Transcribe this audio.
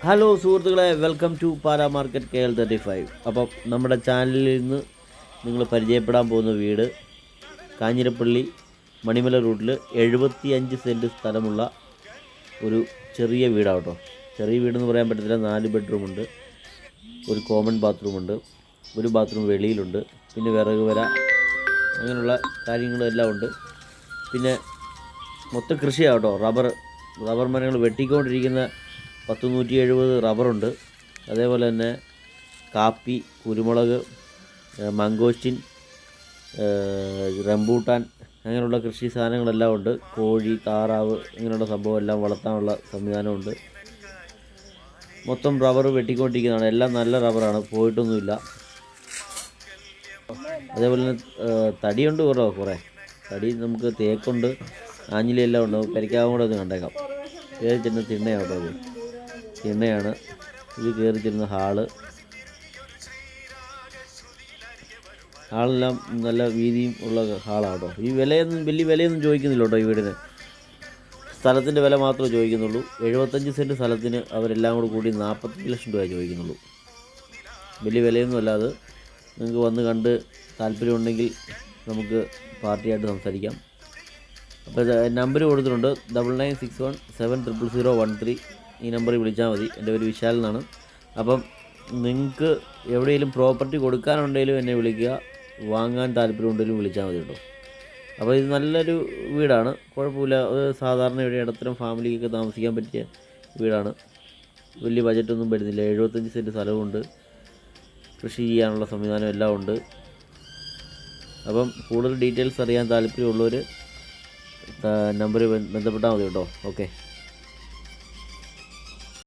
Hello സുഹൃത്തുക്കളെ, welcome to para market KL35. അപ്പം നമ്മുടെ ചാനലിൽ നിന്ന് നിങ്ങൾ പരിചയപ്പെടാൻ പോകുന്ന വീട് കാഞ്ഞിരപ്പള്ളി മണിമല റൂട്ടിൽ 75 സെൻറ്റ് സ്ഥലമുള്ള ഒരു ചെറിയ വീടാണ് കേട്ടോ. ചെറിയ വീടെന്ന് പറയാൻ പറ്റത്തില്ല. 4 ബെഡ്റൂമുണ്ട്, ഒരു കോമൺ ബാത്റൂമുണ്ട്, ഒരു ബാത്റൂം വെളിയിലുണ്ട്, പിന്നെ വിറക് വര അങ്ങനെയുള്ള കാര്യങ്ങളെല്ലാം ഉണ്ട്. പിന്നെ മൊത്തം കൃഷിയാണ് കേട്ടോ. റബ്ബർ മരങ്ങൾ വെട്ടിക്കൊണ്ടിരിക്കുന്ന 170 റബ്ബറുണ്ട്. അതേപോലെ തന്നെ കാപ്പി, കുരുമുളക്, മംഗോസ്റ്റിൻ, റംബൂട്ടാൻ അങ്ങനെയുള്ള കൃഷി സാധനങ്ങളെല്ലാം ഉണ്ട്. കോഴി, താറാവ് ഇങ്ങനെയുള്ള സംഭവം എല്ലാം വളർത്താനുള്ള സംവിധാനമുണ്ട്. മൊത്തം റബ്ബർ വെട്ടിക്കൊണ്ടിരിക്കുന്നതാണ്. എല്ലാം നല്ല റബ്ബറാണ്, പോയിട്ടൊന്നുമില്ല. അതേപോലെ തന്നെ തടിയുണ്ട് കുറേ തടി. നമുക്ക് തേക്കുണ്ട്, ആഞ്ഞിലെല്ലാം ഉണ്ട്. പരിക്കാവും കൂടെ ഒന്ന് കണ്ടേക്കാം. കയറി ചെന്ന് തിണ്ണയാണ് കേട്ടോ. അത് തിണ്ണയാണ്. ഇത് കയറി ചെല്ലുന്ന ഹാളെല്ലാം നല്ല വീതിയും ഉള്ള ഹാളാണ് കേട്ടോ. ഈ വലിയ വിലയൊന്നും ചോദിക്കുന്നില്ല കേട്ടോ. ഈ വീടിന് സ്ഥലത്തിൻ്റെ വില മാത്രമേ ചോദിക്കുന്നുള്ളൂ. 75 സെൻറ്റ് സ്ഥലത്തിന് അവരെല്ലാം കൂടി 45 ലക്ഷം രൂപ ചോദിക്കുന്നുള്ളൂ. വലിയ വിലയൊന്നും അല്ലാതെ നിങ്ങൾക്ക് വന്ന് കണ്ട് താല്പര്യമുണ്ടെങ്കിൽ നമുക്ക് പാർട്ടിയായിട്ട് സംസാരിക്കാം. അപ്പോൾ നമ്പർ കൊടുത്തിട്ടുണ്ട് 9961700013. ഈ നമ്പറിൽ വിളിച്ചാൽ മതി. എൻ്റെ പേര് വിശാൽ എന്നാണ്. അപ്പം നിങ്ങൾക്ക് എവിടെയെങ്കിലും പ്രോപ്പർട്ടി കൊടുക്കാനുണ്ടെങ്കിലും എന്നെ വിളിക്കുക, വാങ്ങാൻ താല്പര്യമുണ്ടെങ്കിലും വിളിച്ചാൽ മതി കേട്ടോ. അപ്പോൾ ഇത് നല്ലൊരു വീടാണ്, കുഴപ്പമില്ല. സാധാരണ ഇവിടെ ഇടത്തരം ഫാമിലിക്കൊക്കെ താമസിക്കാൻ പറ്റിയ വീടാണ്. വലിയ ബജറ്റൊന്നും വരുന്നില്ല. 75 സെൻറ്റ് സ്ഥലമുണ്ട്, കൃഷി ചെയ്യാനുള്ള സംവിധാനം എല്ലാം ഉണ്ട്. അപ്പം കൂടുതൽ ഡീറ്റെയിൽസ് അറിയാൻ താല്പര്യമുള്ളവർ നമ്പറിൽ ബന്ധപ്പെട്ടാൽ മതി കേട്ടോ. ഓക്കെ.